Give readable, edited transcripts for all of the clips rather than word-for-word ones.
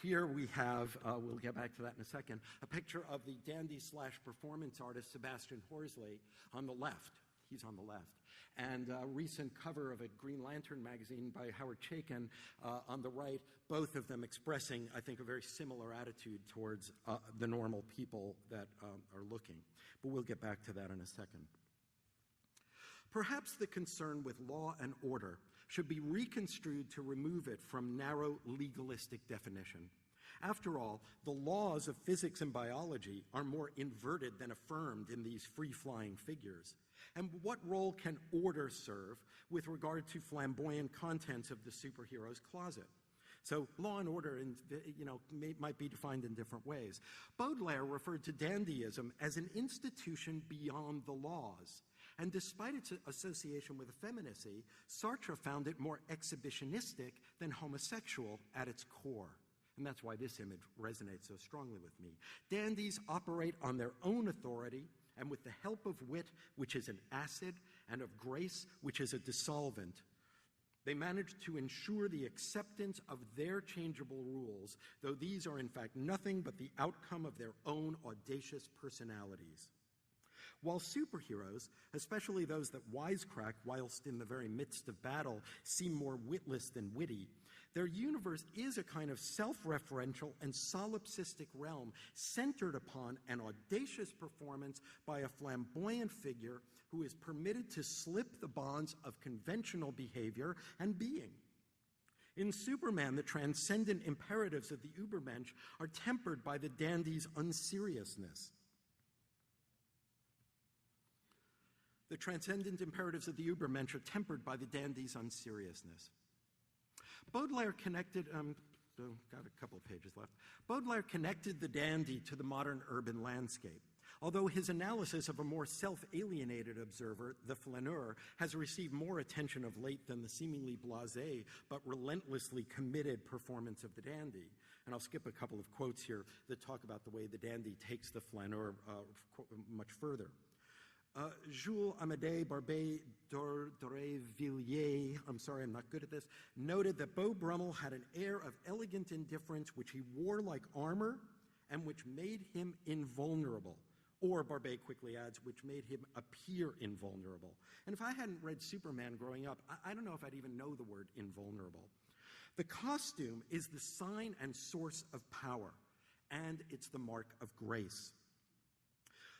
Here we have, we'll get back to that in a second, a picture of the dandy/performance artist Sebastian Horsley on the left. He's on the left. And a recent cover of a Green Lantern magazine by Howard Chaykin on the right, both of them expressing, I think, a very similar attitude towards the normal people that are looking. But we'll get back to that in a second. Perhaps the concern with law and order should be reconstrued to remove it from narrow legalistic definition. After all, the laws of physics and biology are more inverted than affirmed in these free-flying figures. And what role can order serve with regard to flamboyant contents of the superhero's closet? So law and order, might be defined in different ways. Baudelaire referred to dandyism as an institution beyond the laws. And despite its association with effeminacy, Sartre found it more exhibitionistic than homosexual at its core. And that's why this image resonates so strongly with me. Dandies operate on their own authority and with the help of wit, which is an acid, and of grace, which is a dissolvent. They manage to ensure the acceptance of their changeable rules, though these are in fact nothing but the outcome of their own audacious personalities. While superheroes, especially those that wisecrack whilst in the very midst of battle, seem more witless than witty, their universe is a kind of self-referential and solipsistic realm centered upon an audacious performance by a flamboyant figure who is permitted to slip the bonds of conventional behavior and being. In Superman, the transcendent imperatives of the Übermensch are tempered by the dandy's unseriousness. The transcendent imperatives of the Übermensch are tempered by the dandy's unseriousness. Baudelaire connected, got a couple of pages left. Baudelaire connected the dandy to the modern urban landscape. Although his analysis of a more self-alienated observer, the flaneur, has received more attention of late than the seemingly blasé but relentlessly committed performance of the dandy. And I'll skip a couple of quotes here that talk about the way the dandy takes the flaneur much further. Jules Amédée Barbé d'Aurevilliers, I'm sorry, I'm not good at this, noted that Beau Brummel had an air of elegant indifference which he wore like armor and which made him invulnerable. Or, Barbé quickly adds, which made him appear invulnerable. And if I hadn't read Superman growing up, I don't know if I'd even know the word invulnerable. The costume is the sign and source of power, and it's the mark of grace.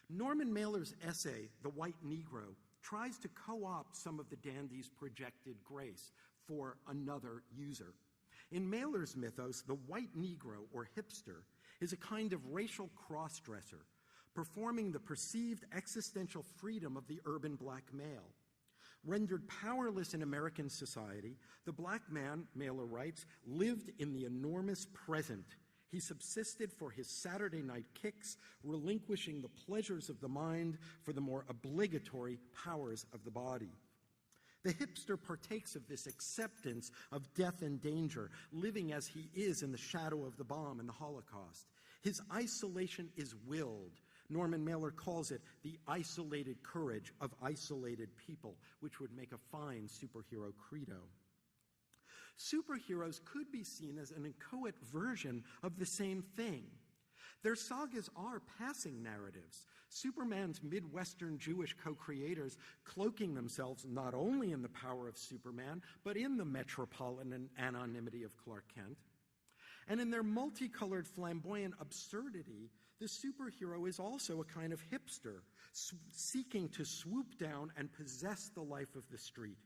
Norman Mailer's essay, The White Negro, tries to co-opt some of the dandy's projected grace for another user. In Mailer's mythos, the white Negro, or hipster, is a kind of racial cross-dresser, performing the perceived existential freedom of the urban black male. Rendered powerless in American society, the black man, Mailer writes, lived in the enormous present. He subsisted for his Saturday night kicks, relinquishing the pleasures of the mind for the more obligatory powers of the body. The hipster partakes of this acceptance of death and danger, living as he is in the shadow of the bomb and the Holocaust. His isolation is willed. Norman Mailer calls it the isolated courage of isolated people, which would make a fine superhero credo. Superheroes could be seen as an inchoate version of the same thing. Their sagas are passing narratives. Superman's Midwestern Jewish co-creators cloaking themselves not only in the power of Superman, but in the metropolitan anonymity of Clark Kent. And in their multicolored flamboyant absurdity, the superhero is also a kind of hipster, seeking to swoop down and possess the life of the street.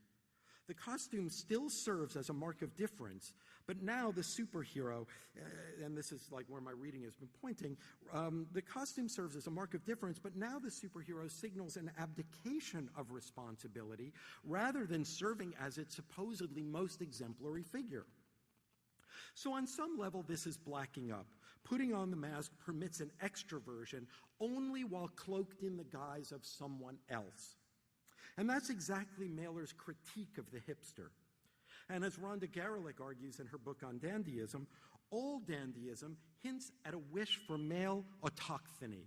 The costume still serves as a mark of difference, but now the superhero, and this is like where my reading has been pointing, the costume serves as a mark of difference, but now the superhero signals an abdication of responsibility rather than serving as its supposedly most exemplary figure. So on some level, this is blacking up. Putting on the mask permits an extroversion only while cloaked in the guise of someone else. And that's exactly Mailer's critique of the hipster. And as Rhonda Garelick argues in her book on dandyism, all dandyism hints at a wish for male autochthony.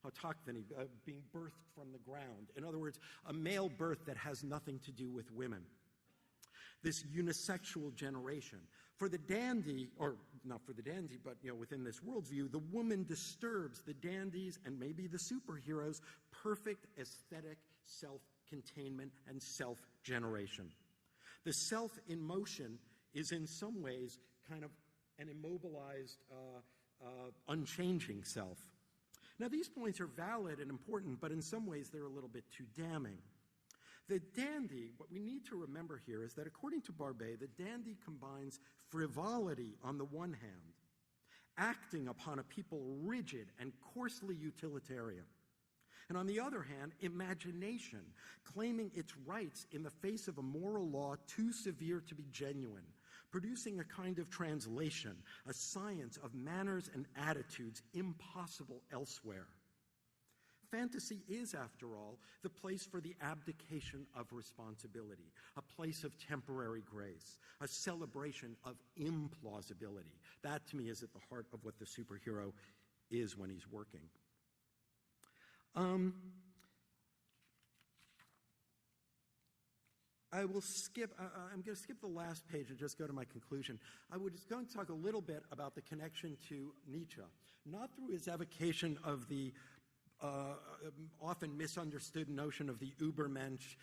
Autochthony, being birthed from the ground. In other words, a male birth that has nothing to do with women. this unisexual generation. For the dandy, or not for the dandy, but within this worldview, the woman disturbs the dandies and maybe the superheroes' perfect aesthetic self-containment and self-generation. The self in motion is in some ways kind of an immobilized, unchanging self. Now, these points are valid and important, but in some ways they're a little bit too damning. The dandy, what we need to remember here is that according to Barbet, the dandy combines frivolity on the one hand, acting upon a people rigid and coarsely utilitarian, and on the other hand, imagination, claiming its rights in the face of a moral law too severe to be genuine, producing a kind of translation, a science of manners and attitudes impossible elsewhere. Fantasy is, after all, the place for the abdication of responsibility, a place of temporary grace, a celebration of implausibility. That, to me, is at the heart of what the superhero is when he's working. I'm going to skip the last page and just go to my conclusion. I was going to talk a little bit about the connection to Nietzsche, not through his evocation of the often misunderstood notion of the Übermensch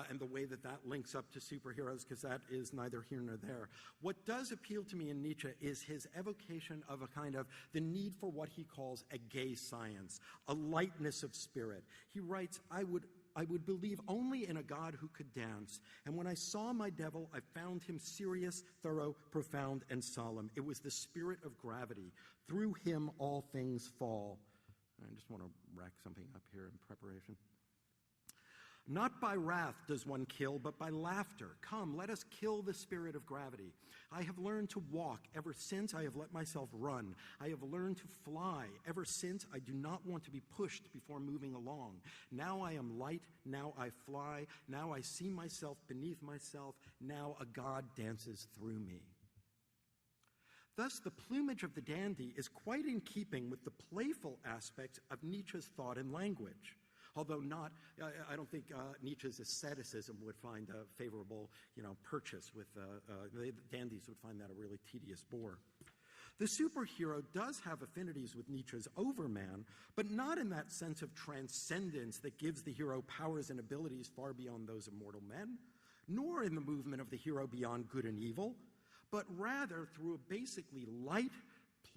and the way that that links up to superheroes, because that is neither here nor there. What does appeal to me in Nietzsche is his evocation of a kind of the need for what he calls a gay science, a lightness of spirit. He writes, I would believe only in a God who could dance, and when I saw my devil, I found him serious, thorough, profound, and solemn. It was the spirit of gravity. Through him all things fall. I just want to rack something up here in preparation. Not by wrath does one kill, but by laughter. Come, let us kill the spirit of gravity. I have learned to walk ever since I have let myself run. I have learned to fly ever since I do not want to be pushed before moving along. Now I am light, now I fly, now I see myself beneath myself, now a god dances through me. Thus, the plumage of the dandy is quite in keeping with the playful aspects of Nietzsche's thought and language, although I don't think Nietzsche's asceticism would find a favorable, purchase with, the dandies would find that a really tedious bore. The superhero does have affinities with Nietzsche's overman, but not in that sense of transcendence that gives the hero powers and abilities far beyond those of mortal men, nor in the movement of the hero beyond good and evil, but rather through a basically light,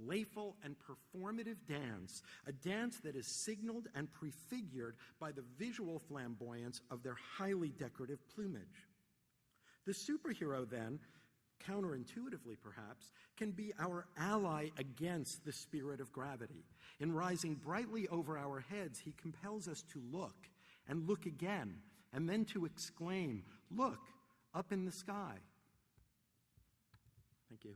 playful, and performative dance, a dance that is signaled and prefigured by the visual flamboyance of their highly decorative plumage. The superhero, then, counterintuitively perhaps, can be our ally against the spirit of gravity. In rising brightly over our heads, he compels us to look, and look again, and then to exclaim, "Look, up in the sky." Thank you.